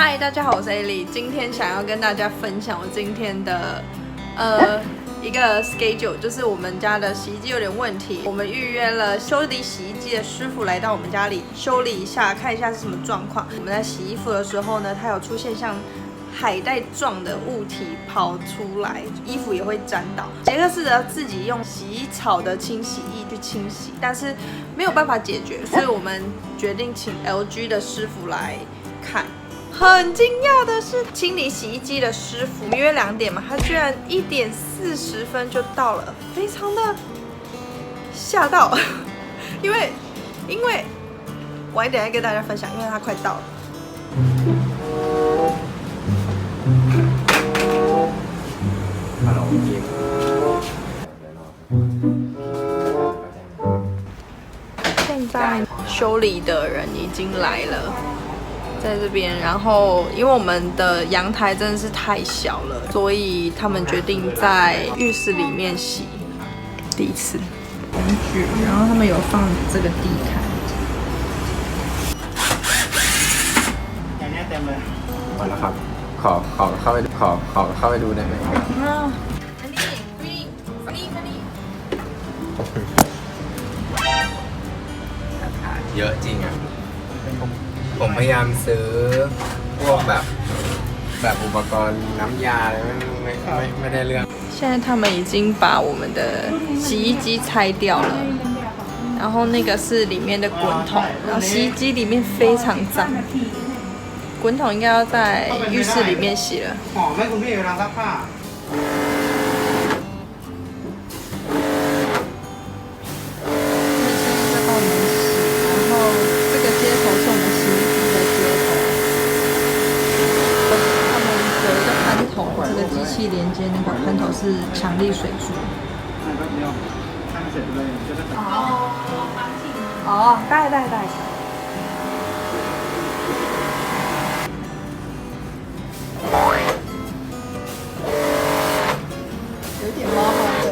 嗨，大家好，我是 Ali， 今天想要跟大家分享我今天的一个 schedule， 就是我们家的洗衣机有点问题，我们预约了修理洗衣机的师傅来到我们家里修理一下，看一下是什么状况。我们在洗衣服的时候呢，它有出现像海带状的物体跑出来，衣服也会沾到。杰克试着自己用洗衣草的清洗液去清洗，但是没有办法解决，所以我们决定请 LG 的师傅来看。很惊讶的是，清理洗衣机的师傅，我们约2点嘛，他居然1点40分就到了，非常的吓到，因为晚一点再跟大家分享，因为他快到了。现在修理的人已经来了。在这边，然后因为我们的阳台真的是太小了，所以他们决定在浴室里面洗。第一次工具，然后他们有放这个地毯。อย่างนี้เต็มเลยพอแล้วครับขอเข้าไปดูได้ไหมอันนี้นี่เยอะจริงอ่ะผมพยายามซื้อพวกแบบอุปกรณ์น้ำยาอะไรไม่ได้เรื่อง现在他们已经把我们的洗衣机拆掉了，然后那个是里面的滚筒，然后洗衣机里面非常脏，滚筒应该要在浴室里面洗了。หอมไหมคุณพี่เวลาซักผ้า这个机器连接那个喷头是强力水柱。哦，ได้有点猫猫的。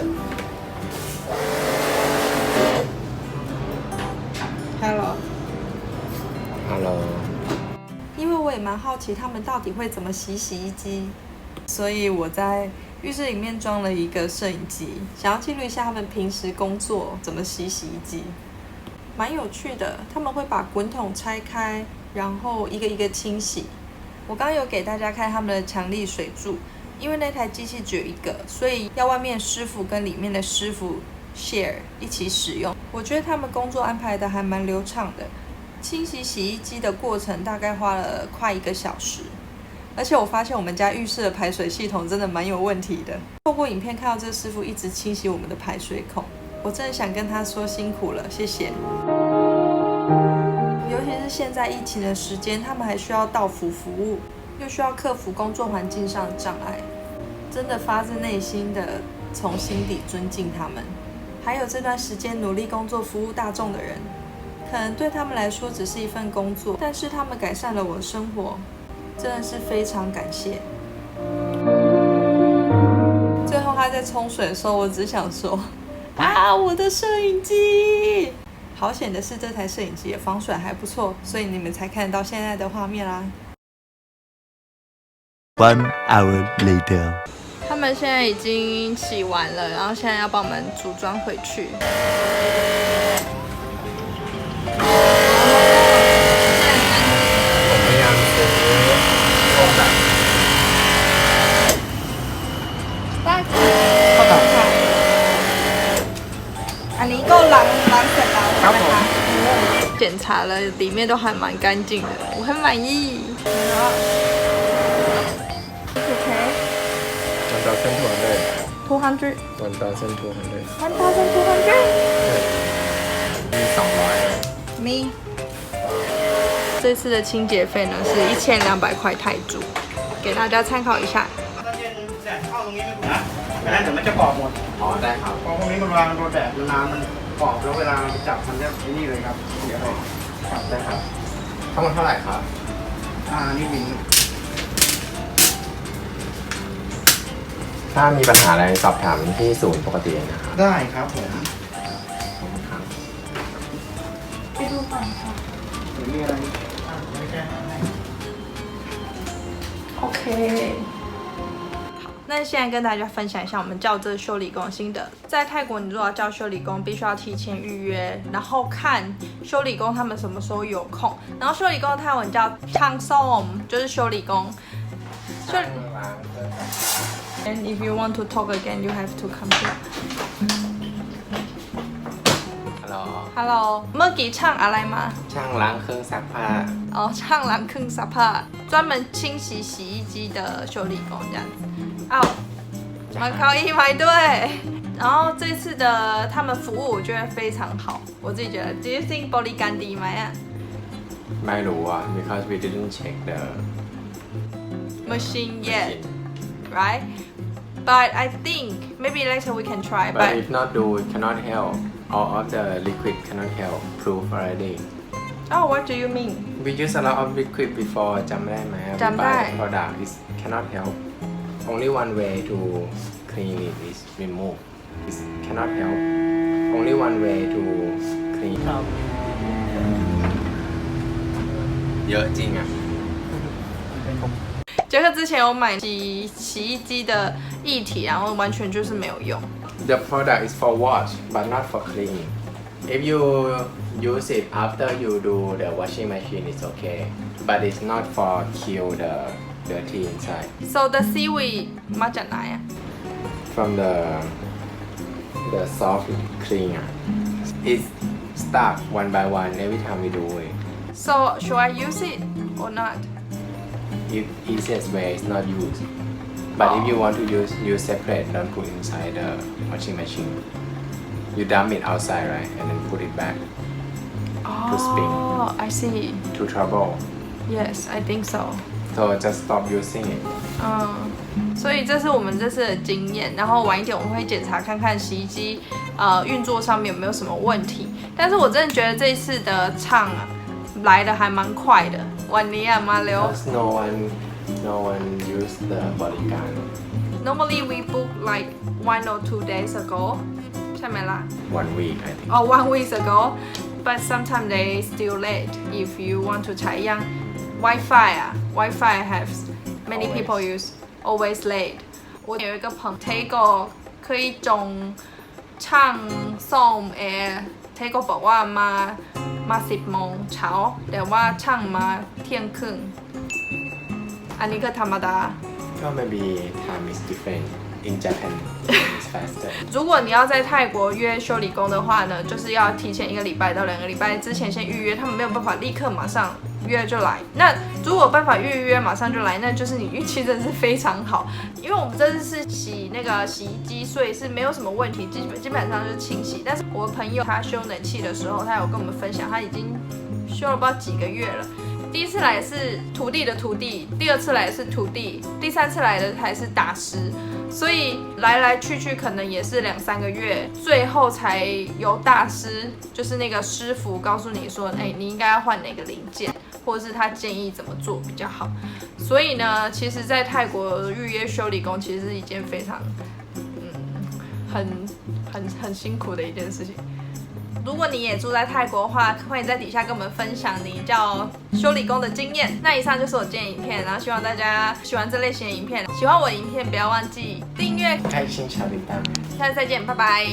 Hello。因为我也蛮好奇他们到底会怎么洗洗衣机。所以我在浴室里面装了一个摄影机，想要记录一下他们平时工作怎么洗洗衣机，蛮有趣的。他们会把滚筒拆开，然后一个一个清洗。我刚刚有给大家看他们的强力水柱，因为那台机器只有一个，所以要外面师傅跟里面的师傅 share 一起使用。我觉得他们工作安排的还蛮流畅的，清洗洗衣机的过程大概花了快1个小时。而且我发现我们家浴室的排水系统真的蛮有问题的。透过影片看到这师傅一直清洗我们的排水孔，我真的想跟他说辛苦了，谢谢。尤其是现在疫情的时间，他们还需要到府服务，又需要克服工作环境上的障碍，真的发自内心的从心底尊敬他们。还有这段时间努力工作服务大众的人，可能对他们来说只是一份工作，但是他们改善了我的生活。真的是非常感谢。最后他在冲水的时候，我只想说啊，我的摄影机！好险的是这台摄影机的防水还不错，所以你们才看得到现在的画面啦。1 hour later， 他们现在已经洗完了，然后现在要帮我们组装回去。อันนี้ก็ล้างเสร็จแล้วใช่ไหมคะ检查了，里面都还蛮干净的，我很满意。200 1,200这次的清洁费呢是1200块泰铢，给大家参考一下。เข้าตรงนี้ไม่ถูกนะไม่งั้นเดี๋ยวมันจะกรอบหมดอ๋อได้ครับเพราะพวกนี้มันวางโดนแดดนานมันกรอบแล้วเวลาจับมันจะไอ้นี่เลยครับเสียเลยครับได้ครับทั้งหมดเท่าไหร่ครับนี่บินถ้ามีปัญหาอะไรสอบถามที่ศูนย์ปกตินะครับได้ครับผม ไปดูก่อนค่ะ หรือมีอะไรไม่แก้ให้ OK。好，那现在跟大家分享一下我们叫这修理工的心得。在泰国，你如果要叫修理工，必须要提前预约，然后看修理工他们什么时候有空。然后修理工的泰文叫 Chang Som， 就是修理工。And if you want to talk again, you have to come here. Hello. เมื่อกี้ช่างอะไรมา ช่างล้างเครื่องซักผ้า 哦，ช่างล้างเครื่องซักผ้า专门清洗洗衣机的修理工这样子。哦，蛮可以排队。然后这次的他们服务我觉得非常好，我自己觉得。Do you think บริการดีไหมอ่ะ ไม่รู้อ่ะ because we didn't check the machine yet, right? But I think maybe later we can try. but if not do it cannot help all of the liquid cannot help proof already Oh, what do you mean? we use a lot of liquid before จำได้ไหม จำได้ We buy the product is cannot help only one way to clean it is remove it cannot help only one way to clean เยอะจริงอ่ะ杰克之前有买洗衣机的液体，然后完全就是没有用。The product is for wash but not for clean. If you use it after you do the washing machine, it's okay. But it's not for kill the dirty inside. So the seaweed มาจากไหนอ่ะ From the soft cleaner. It's stuck one by one every time we do it. So should I use it or not? If easiest way is not use. But if you want to use separate, don't put inside the washing machine. You dump it outside, right, and then put it back to spin. Oh, I see. To trouble. Yes, I think so. So just stop using it. 所以这是我们这次的经验，然后晚一点我们会检查看看洗衣机运作上面有没有什么问题。但是我真的觉得这一次的唱啊来的还蛮快的，วันนี้อ่ะมาเร็ว Because no one use the บริการ Normally we book like 1 or 2 days ago ใช่ไหมล่ะ 1 week I think. or 1 week ago but sometimes they still late if you want to ใช้ยัง Wi-Fi 啊 Wi-Fi has many people use always late 我有一个朋友 Tego 可以จงช่างซ่อมแอร์ Tego บอกว่ามา10 โมงเช้าแต่ว่าช่างมาเที่ยงครึ่งอันนี้ก็ธรรมดา ก็ maybe time is different in Japan it's faster 如果你要在泰国约修理工的话呢，就是要提前1个礼拜到2个礼拜之前先预约，他们没有办法立刻马上约就来。那如果有办法预约马上就来，那就是你运气真的是非常好。因为我们这次是洗那个洗衣机，所以是没有什么问题，基本上就是清洗。但是我的朋友他修冷气的时候，他有跟我们分享，他已经修了不知道几个月了。第一次来是徒弟的徒弟，第2次来是徒弟，第3次来的还是大师，所以来来去去可能也是2、3个月，最后才由大师，就是那个师傅告诉你说，你应该要换哪个零件，或者是他建议怎么做比较好。所以呢，其实，在泰国预约修理工其实是一件非常，很辛苦的一件事情。如果你也住在泰国的话，欢迎在底下跟我们分享你叫修理工的经验。那以上就是我今天的影片，然后希望大家喜欢这类型的影片。喜欢我的影片，不要忘记订阅、开心小铃铛。下次再见，拜拜。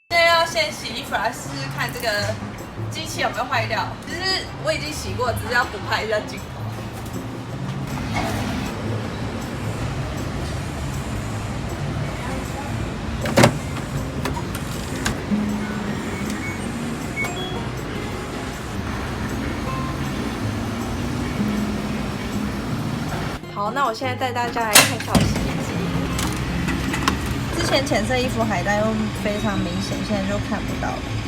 现在要先洗衣服来试试看这个机器有没有坏掉。其实我已经洗过，只是要补拍一下镜头。好，那我现在带大家来看小洗衣机。之前浅色衣服海带又非常明显，现在就看不到了。